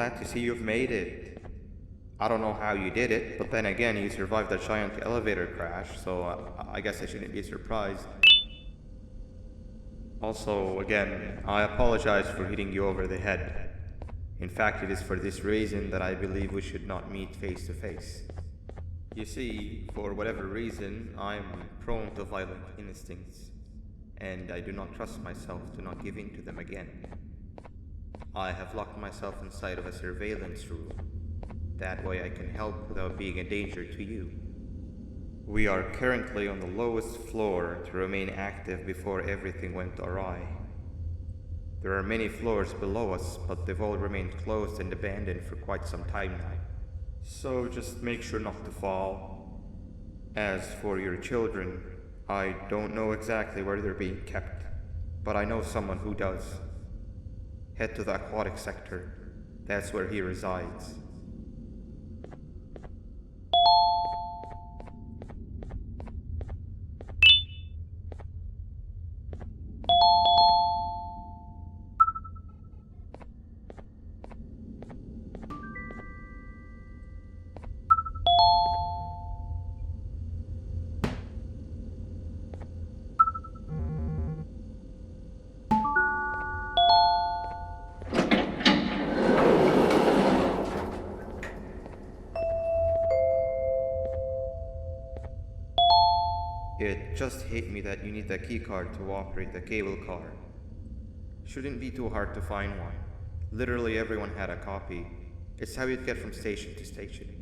glad to see you've made it. I don't know how you did it, but then again, you survived a giant elevator crash, so I guess I shouldn't be surprised. Also, again, I apologize for hitting you over the head. In fact, it is for this reason that I believe we should not meet face to face. You see, for whatever reason, I am prone to violent instincts, and I do not trust myself to not give in to them again. I have locked myself inside of a surveillance room. That way I can help without being a danger to you. We are currently on the lowest floor to remain active before everything went awry. There are many floors below us, but they've all remained closed and abandoned for quite some time now. So just make sure not to fall. As for your children, I don't know exactly where they're being kept, but I know someone who does. Head to the aquatic sector. That's where he resides. It just hit me that you need the keycard to operate the cable car. Shouldn't be too hard to find one. Literally everyone had a copy. It's how you'd get from station to station.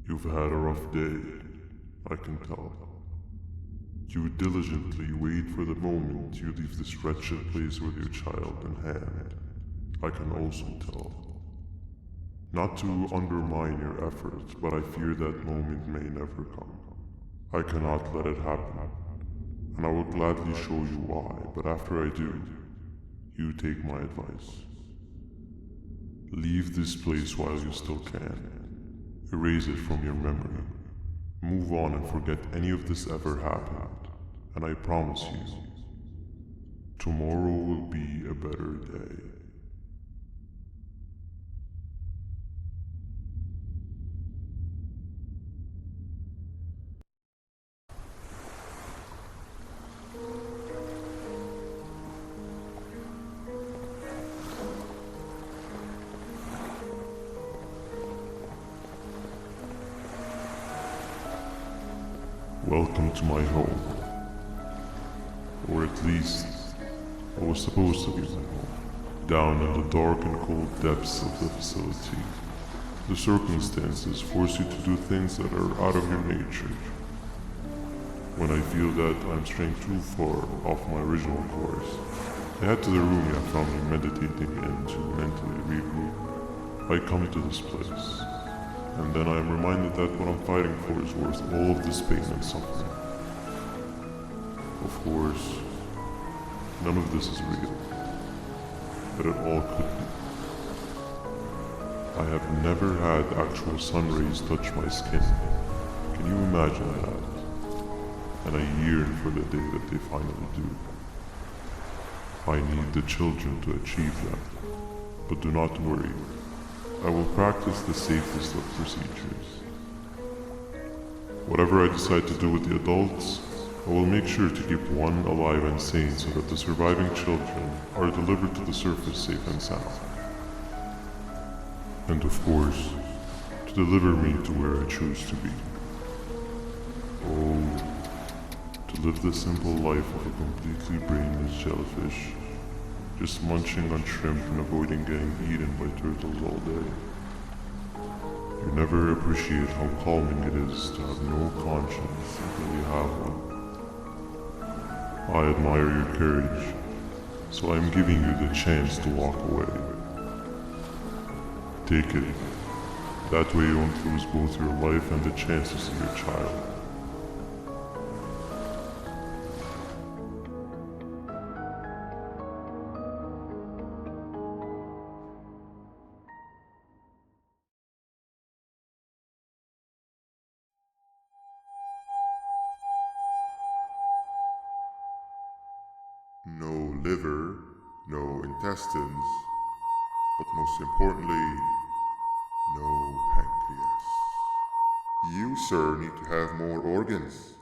You've had a rough day, I can tell. You diligently wait for the moment you leave this wretched place with your child in hand. I can also tell. Not to undermine your efforts, but I fear that moment may never come. I cannot let it happen, and I will gladly show you why, but after I do, you take my advice. Leave this place while you still can. Erase it from your memory. Move on and forget any of this ever happened, and I promise you, tomorrow will be a better day. Welcome to my home. Or at least, what was supposed to be my home. Down in the dark and cold depths of the facility, the circumstances force you to do things that are out of your nature. When I feel that I'm straying too far off my original course, I head to the room you have found me meditating in to mentally regroup. I come to this place, and then I am reminded that what I'm fighting for is worth all of this pain and suffering. Of course, none of this is real, but it all could be. I have never had actual sun rays touch my skin. Can you imagine that? And I yearn for the day that they finally do. I need the children to achieve that, but do not worry. I will practice the safest of procedures. Whatever I decide to do with the adults, I will make sure to keep one alive and sane so that the surviving children are delivered to the surface safe and sound. And of course, to deliver me to where I choose to be. Oh, to live the simple life of a completely brainless jellyfish, just munching on shrimp and avoiding getting eaten by turtles all day. You never appreciate how calming it is to have no conscience until you have one. I admire your courage, so I am giving you the chance to walk away. Take it. That way you won't lose both your life and the chances of your child. No liver, no intestines, but most importantly, no pancreas. You, sir, need to have more organs.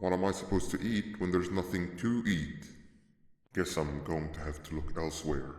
What am I supposed to eat when there's nothing to eat? Guess I'm going to have to look elsewhere.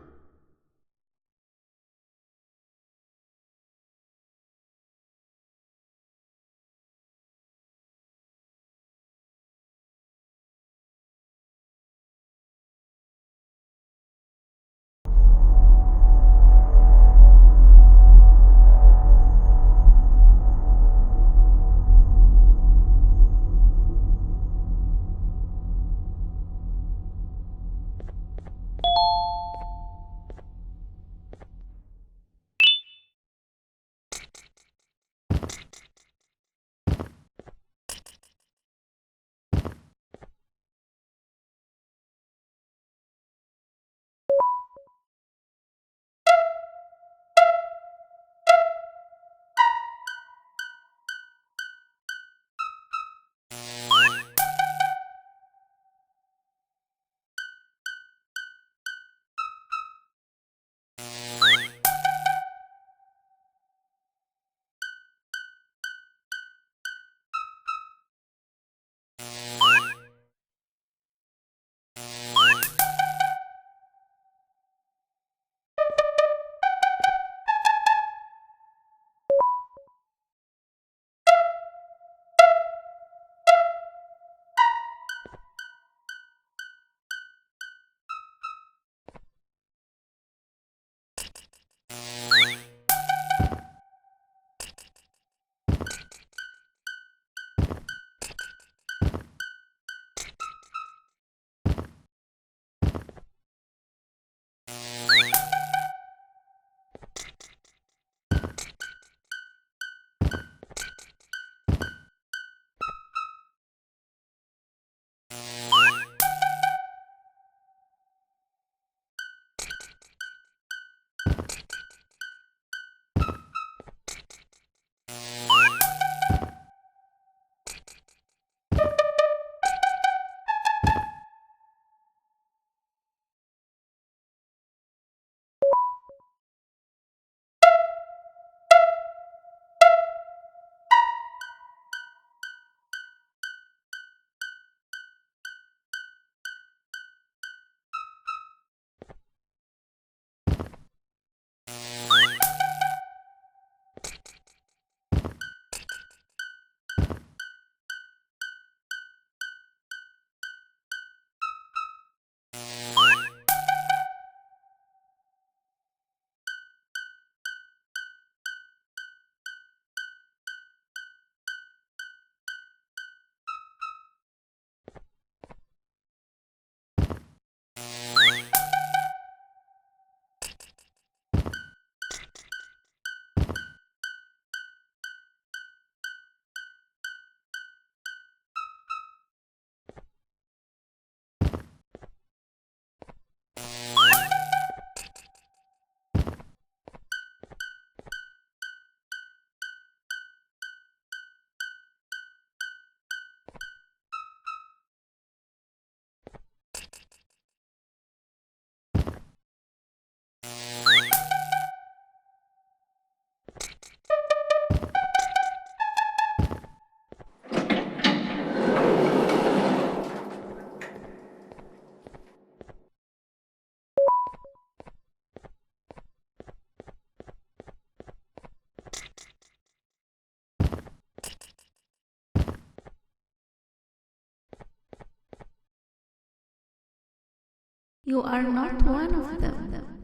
You are not one of them.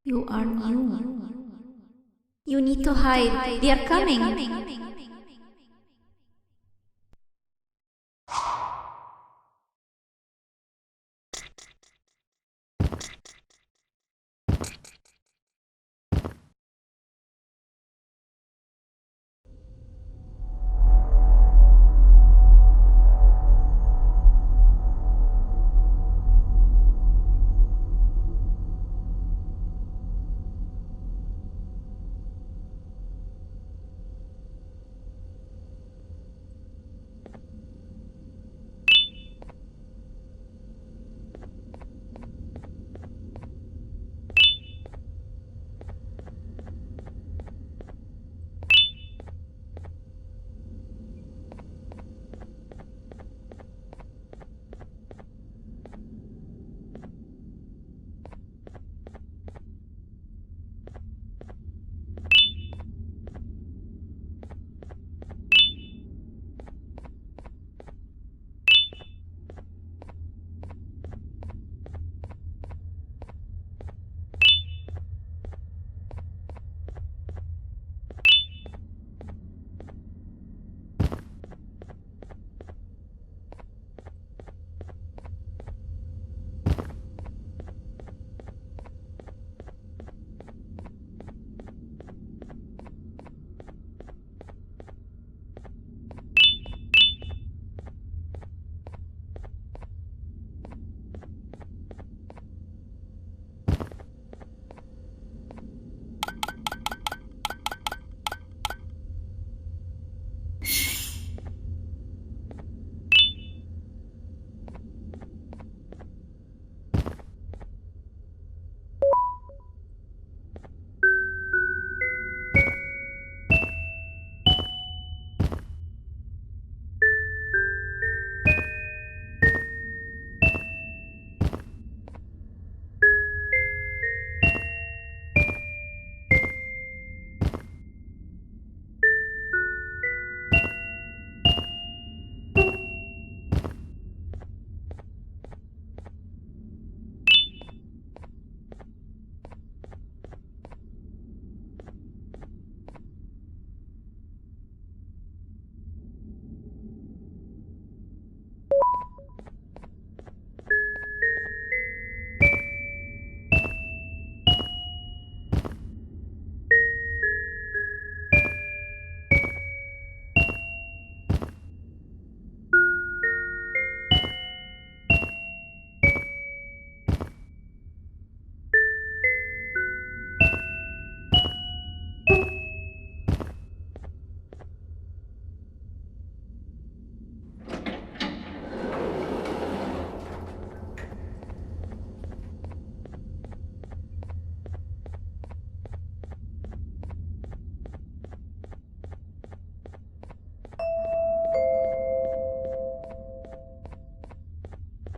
You are new. You need to hide. They are coming.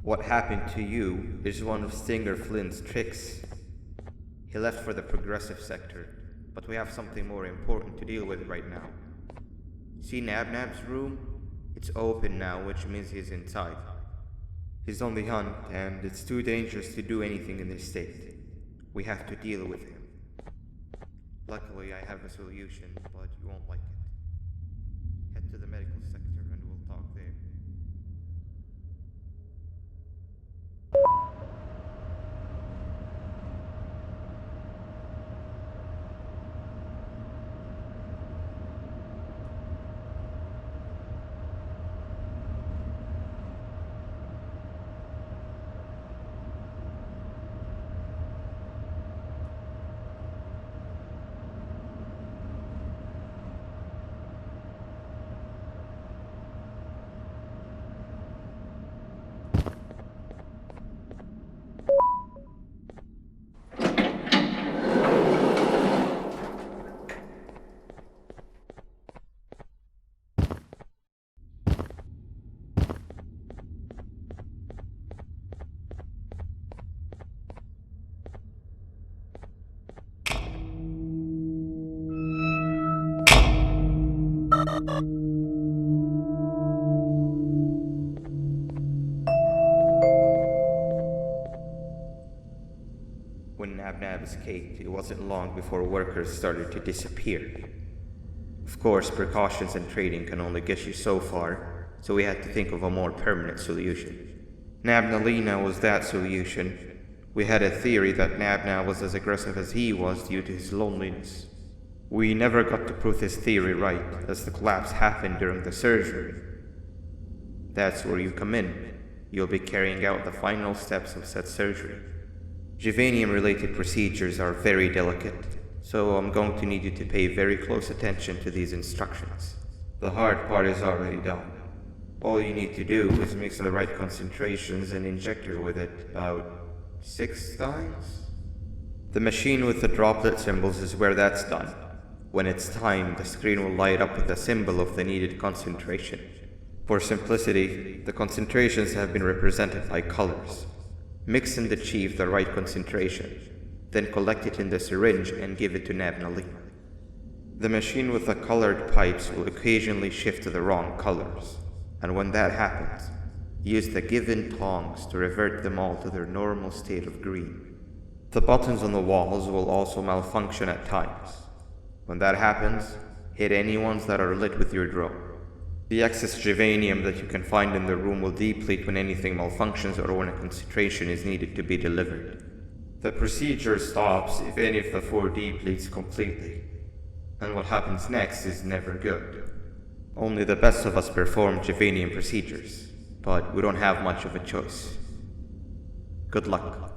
What happened to you is one of Stinger Flynn's tricks. He left for the progressive sector, but we have something more important to deal with right now. See Nabnab's room? It's open now, which means he's inside. He's on the hunt, and it's too dangerous to do anything in this state. We have to deal with him. Luckily, I have a solution, but you won't like it. Head to the medical sector and we'll talk there. escaped, it wasn't long before workers started to disappear. Of course, precautions and trading can only get you so far, so we had to think of a more permanent solution. Nabnalina was that solution. We had a theory that Nabna was as aggressive as he was due to his loneliness. We never got to prove this theory right, as the collapse happened during the surgery. That's where you come in. You'll be carrying out the final steps of said surgery. Juvanium-related procedures are very delicate, so I'm going to need you to pay very close attention to these instructions. The hard part is already done. All you need to do is mix the right concentrations and inject her with it about 6 times. The machine with the droplet symbols is where that's done. When it's time, the screen will light up with the symbol of the needed concentration. For simplicity, the concentrations have been represented by colors. Mix and achieve the right concentration, then collect it in the syringe and give it to Nabnalina. The machine with the colored pipes will occasionally shift to the wrong colors, and when that happens, use the given tongs to revert them all to their normal state of green. The buttons on the walls will also malfunction at times. When that happens, hit any ones that are lit with your drone. The excess juvanium that you can find in the room will deplete when anything malfunctions or when a concentration is needed to be delivered. The procedure stops if any of the 4 depletes completely, and what happens next is never good. Only the best of us perform juvanium procedures, but we don't have much of a choice. Good luck.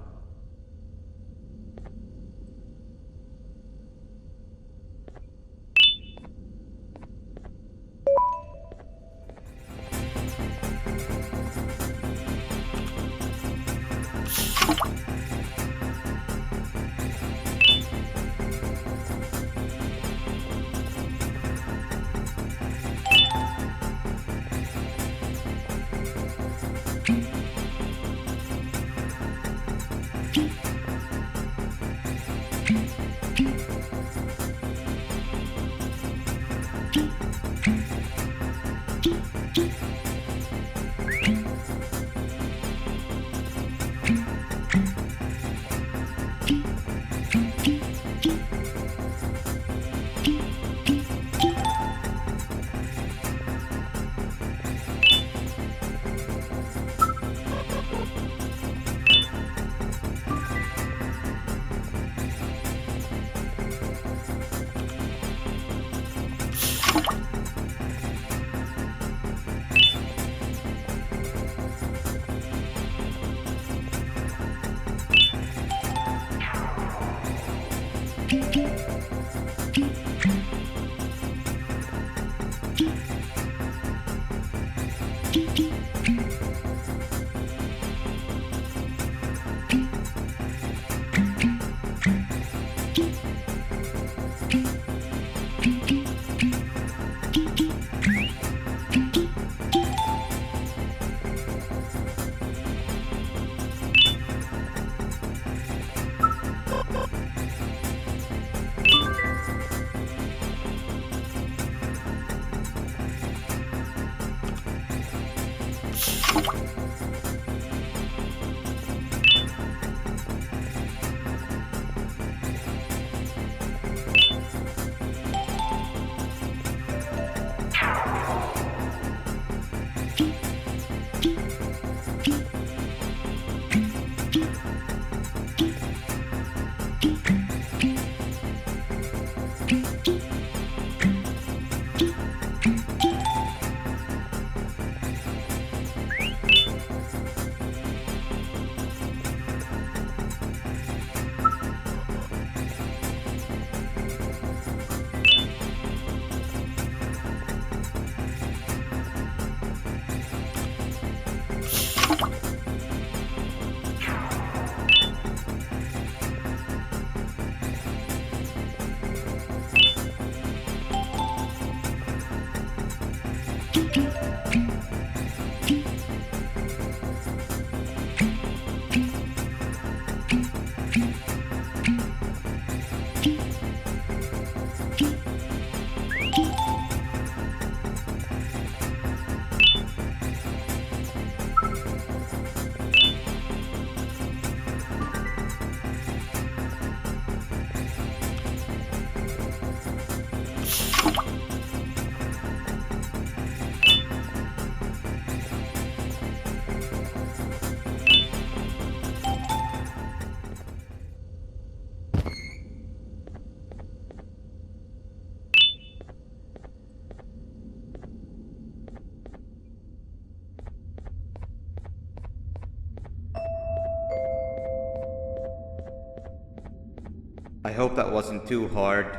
I hope that wasn't too hard.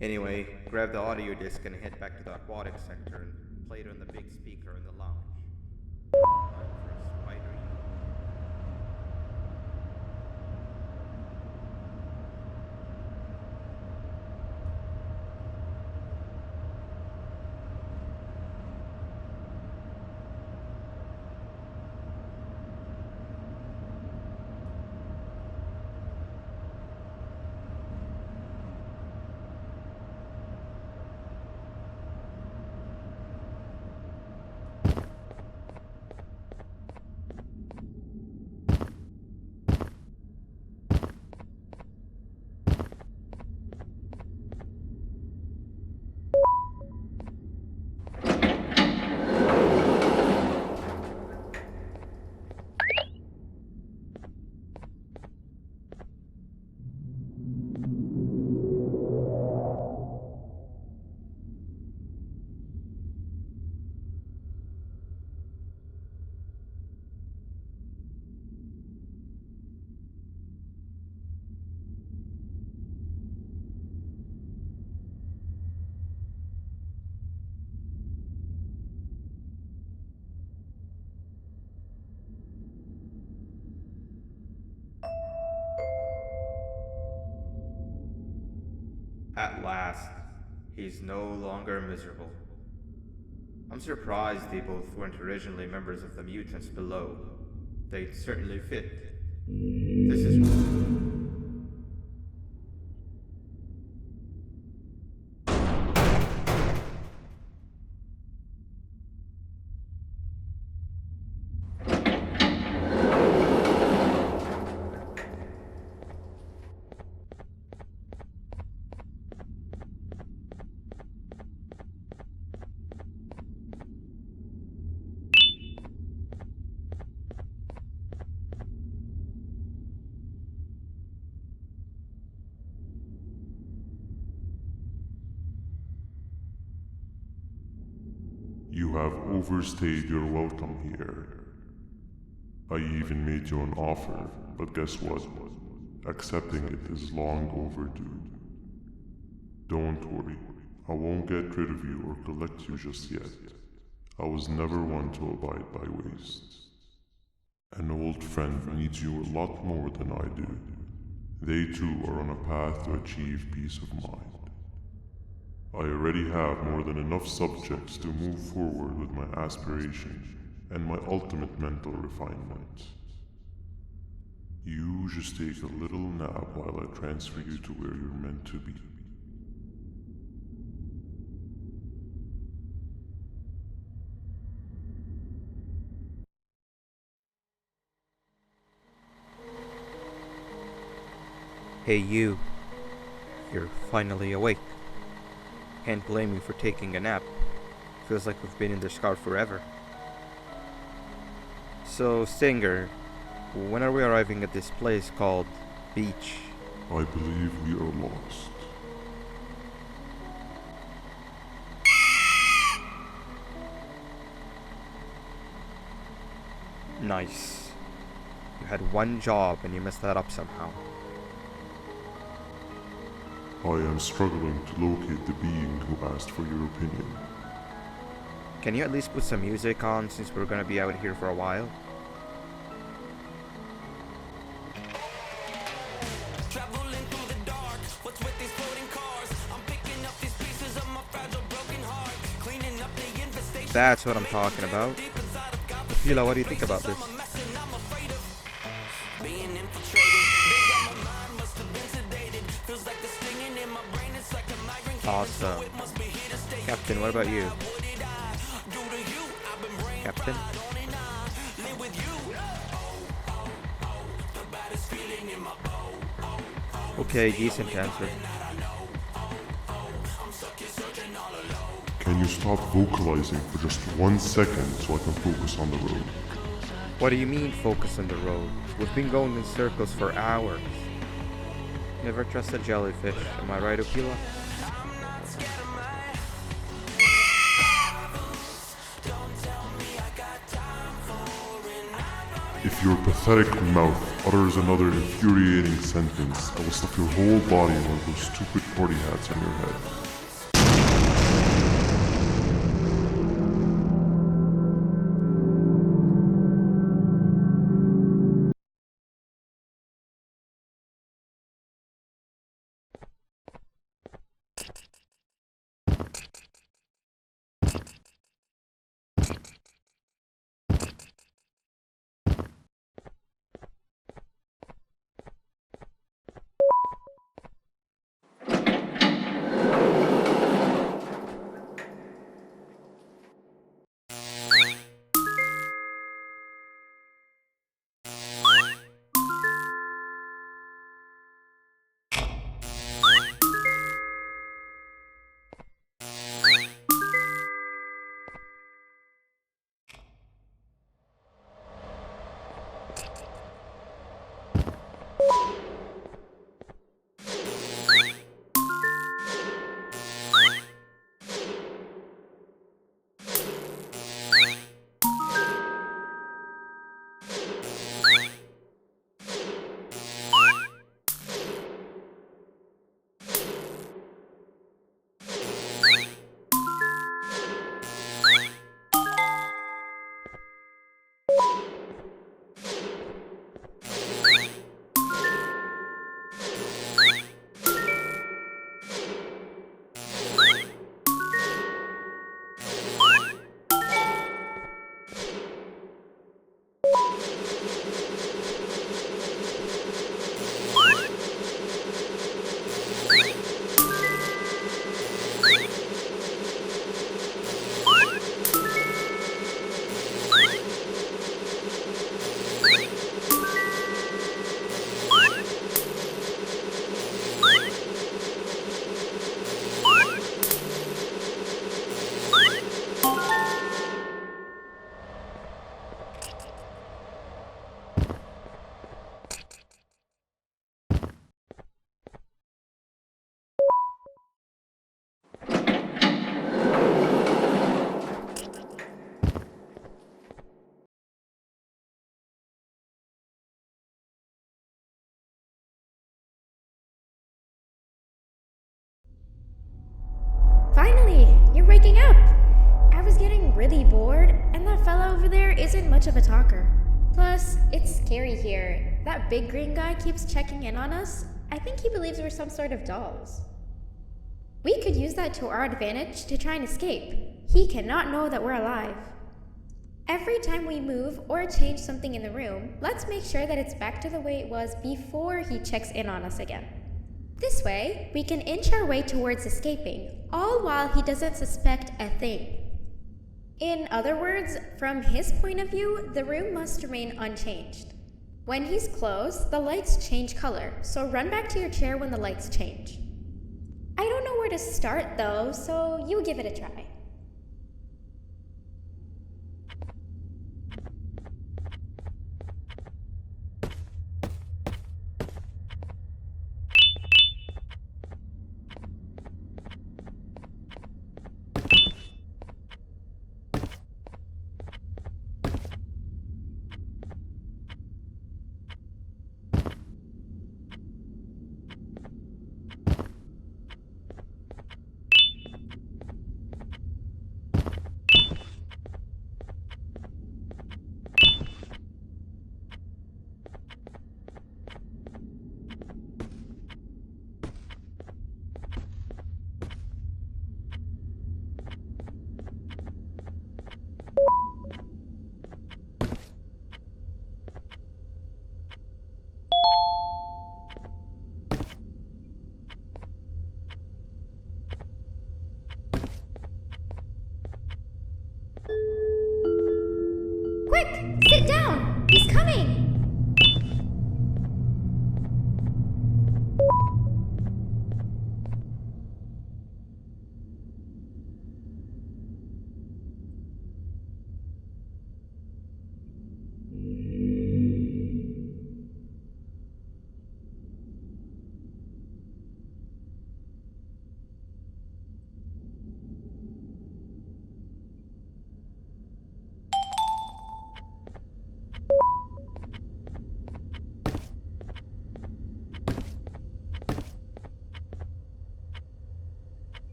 Anyway, grab the audio disc and head back to the aquatic sector and play it on the big speaker in the lounge. Time for a spider. At last, he's no longer miserable. I'm surprised they both weren't originally members of the mutants below. They'd certainly fit. This is... You have overstayed your welcome here. I even made you an offer, but guess what? Accepting it is long overdue. Don't worry, I won't get rid of you or collect you just yet. I was never one to abide by waste. An old friend needs you a lot more than I do. They too are on a path to achieve peace of mind. I already have more than enough subjects to move forward with my aspiration and my ultimate mental refinement. You just take a little nap while I transfer you to where you're meant to be. Hey you. You're finally awake. Can't blame you for taking a nap. Feels like we've been in this car forever. So, Stinger, when are we arriving at this place called Beach? I believe we are lost. Nice. You had one job and you messed that up somehow. I am struggling to locate the being who asked for your opinion. Can you at least put some music on since we're gonna be out here for a while? Traveling through the dark, what's with these floating cars? I'm picking up these pieces of my fragile broken heart, cleaning up the infestation. That's what I'm talking about. Fila, what do you think about this? Being infiltrated, they got my mind, must have been sedated. Feels like the stinging in my brain, it's like a migraine. Awesome. It must be here to stay. Captain, what about you? What did I do to you? I've been brain Captain? on and I live with you. The baddest feeling in my bow. Okay, decent answer. Can you stop vocalizing for just 1 second so I can focus on the road? What do you mean focus on the road? We've been going in circles for hours. Never trust a jellyfish, am I right, Okila? If If your pathetic mouth utters another infuriating sentence, I will stuff your whole body in one of those stupid party hats on your head. Finally, you're waking up! I was getting really bored, and that fella over there isn't much of a talker. Plus, it's scary here. That big green guy keeps checking in on us. I think he believes we're some sort of dolls. We could use that to our advantage to try and escape. He cannot know that we're alive. Every time we move or change something in the room, let's make sure that it's back to the way it was before he checks in on us again. This way, we can inch our way towards escaping, all while he doesn't suspect a thing. In other words, from his point of view, the room must remain unchanged. When he's close, the lights change color, so run back to your chair when the lights change. I don't know where to start though, so you give it a try.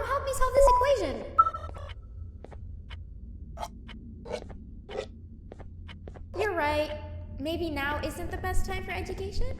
Mom, help me solve this equation. You're right. Maybe now isn't the best time for education?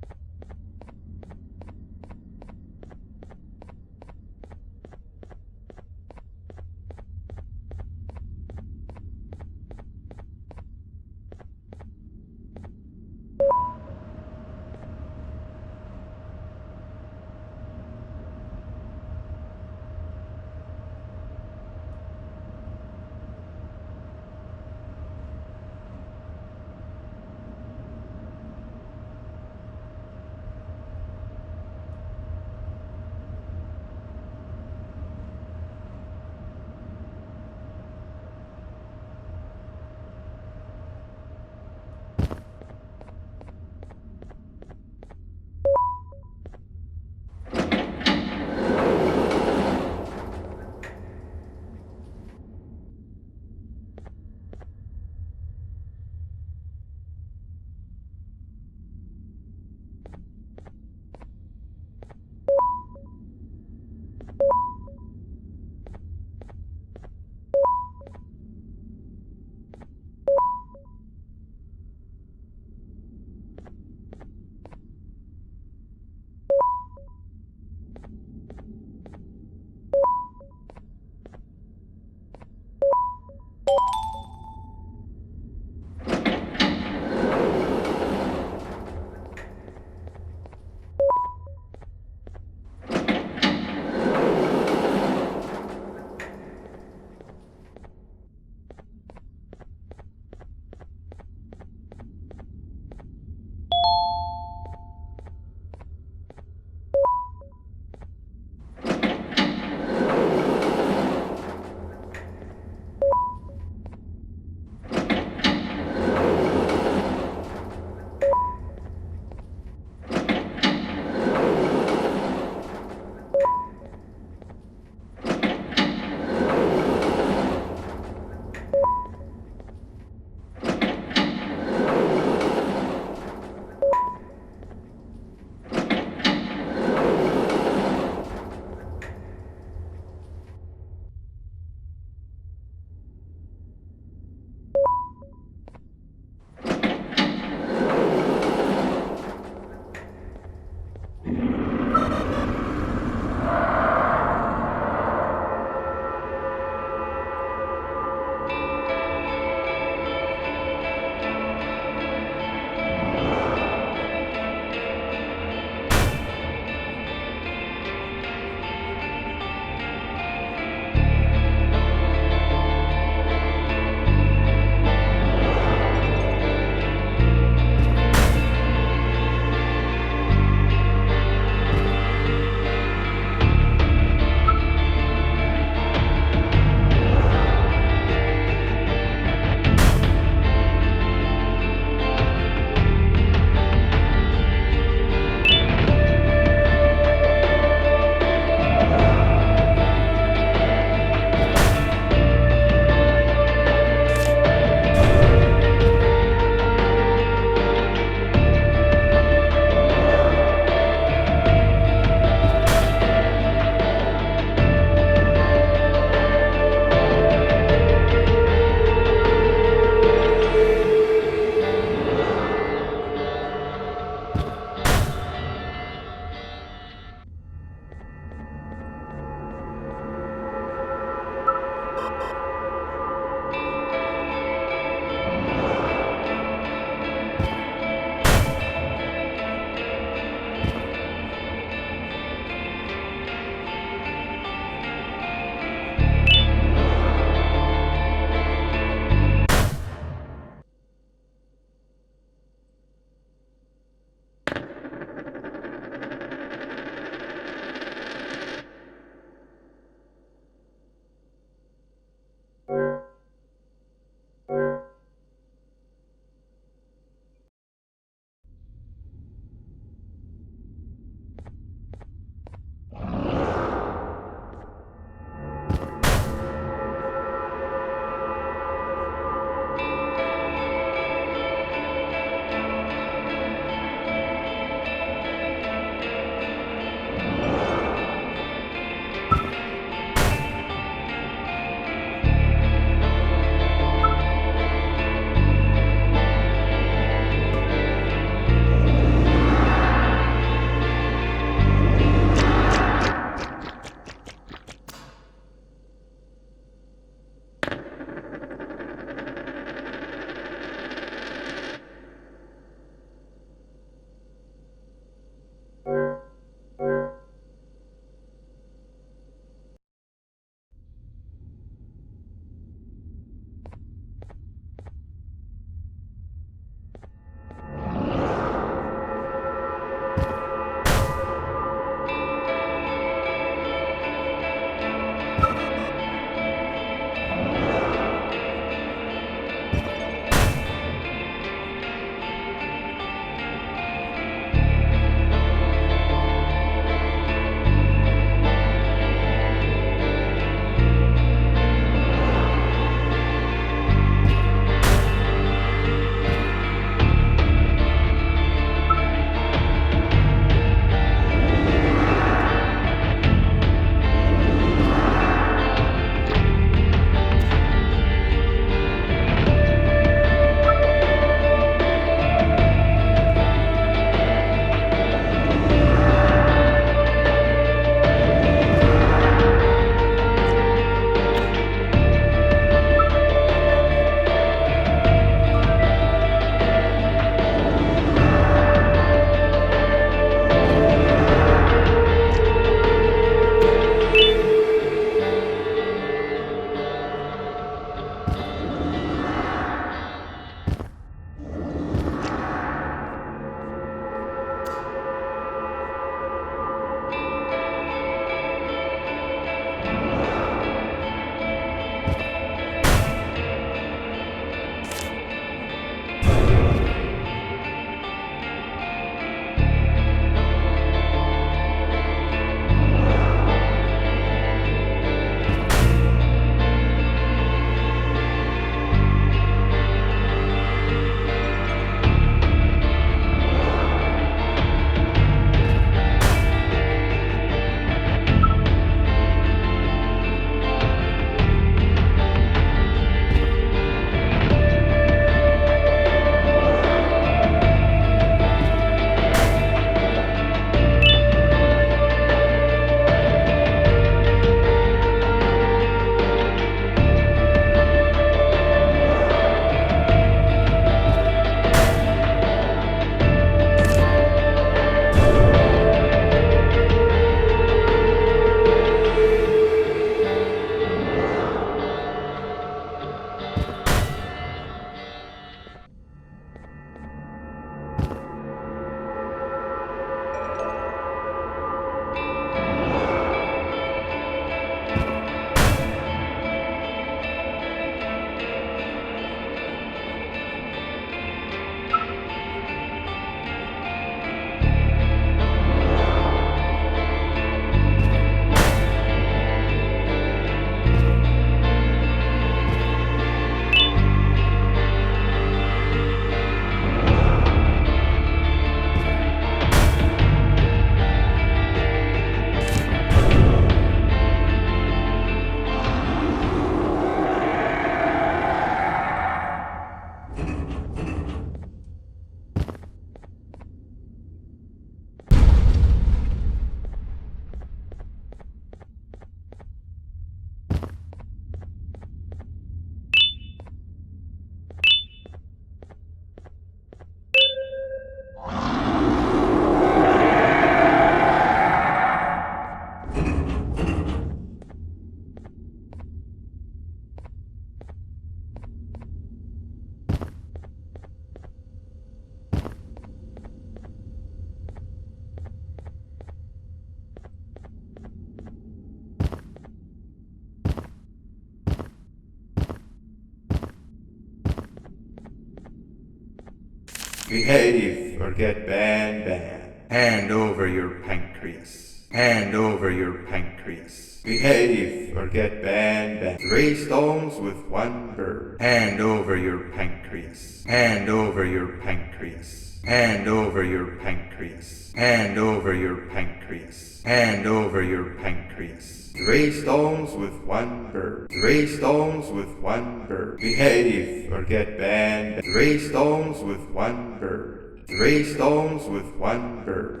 Behave or get banned. Hand over your pancreas. Hand over your pancreas. Behave or get banned. 3 stones with 1 bird. Hand over your pancreas. Hand over your pancreas. Hand over your pancreas. Hand over your pancreas. Hand over your pancreas. 3 stones with 1 bird. 3 stones with 1 bird. Behave or get banned. 3 stones with 1 bird. 3 stones with 1 bird.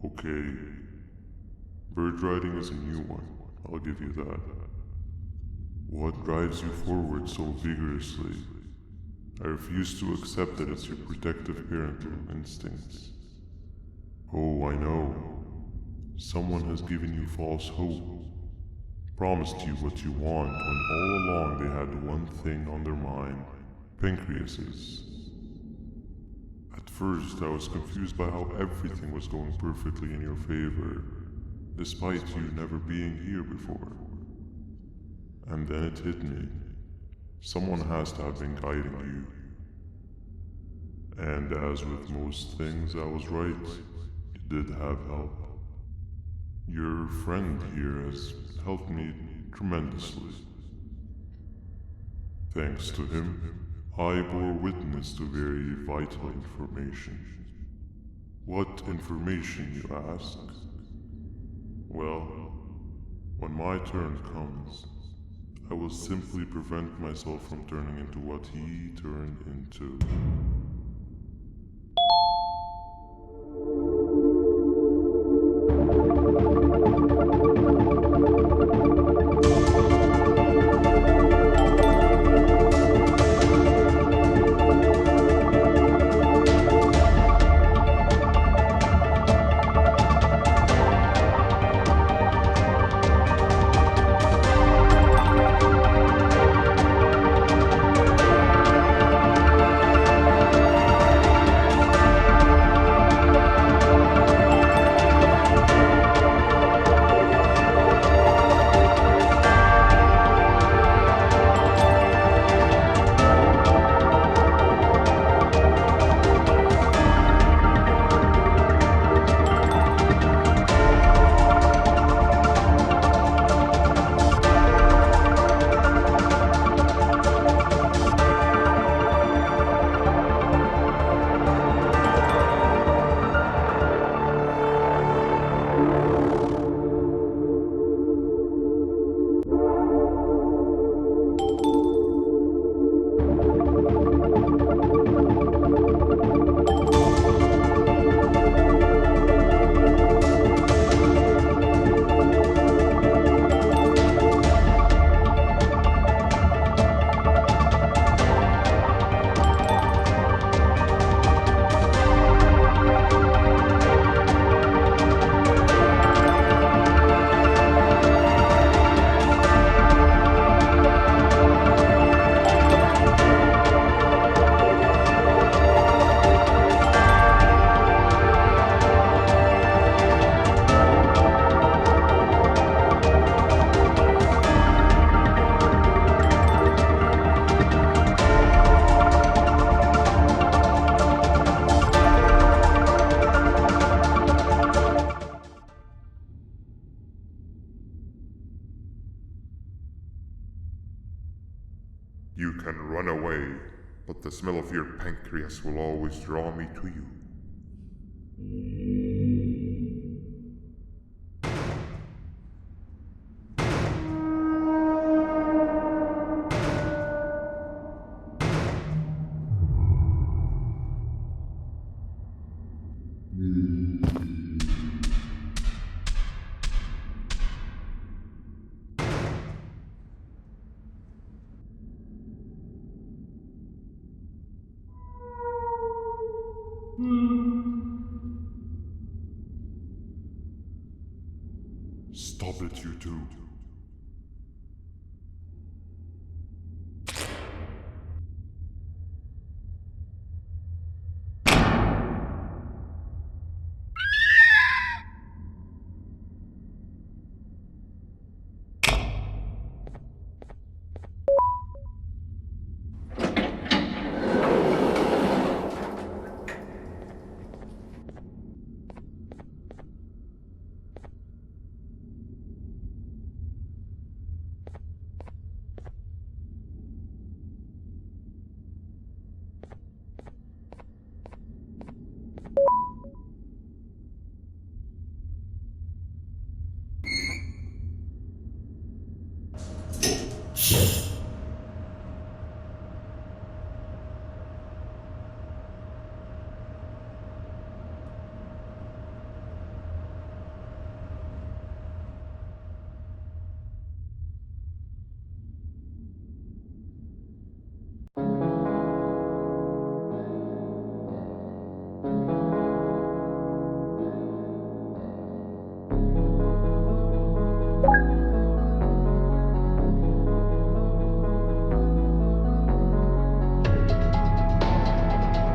Okay. Bird riding is a new one, I'll give you that. What drives you forward so vigorously? I refuse to accept that it's your protective parental instincts. Oh, I know. Someone has given you false hope. Promised you what you want when all along they had one thing on their mind. Pancreases. At first, I was confused by how everything was going perfectly in your favor, despite you never being here before. And then it hit me. Someone has to have been guiding you. And as with most things, I was right. You did have help. Your friend here has helped me tremendously. Thanks to him, I bore witness to very vital information. What information, you ask? Well, when my turn comes, I will simply prevent myself from turning into what he turned into. You can run away, but the smell of your pancreas will always draw me to you. Stop it, you two.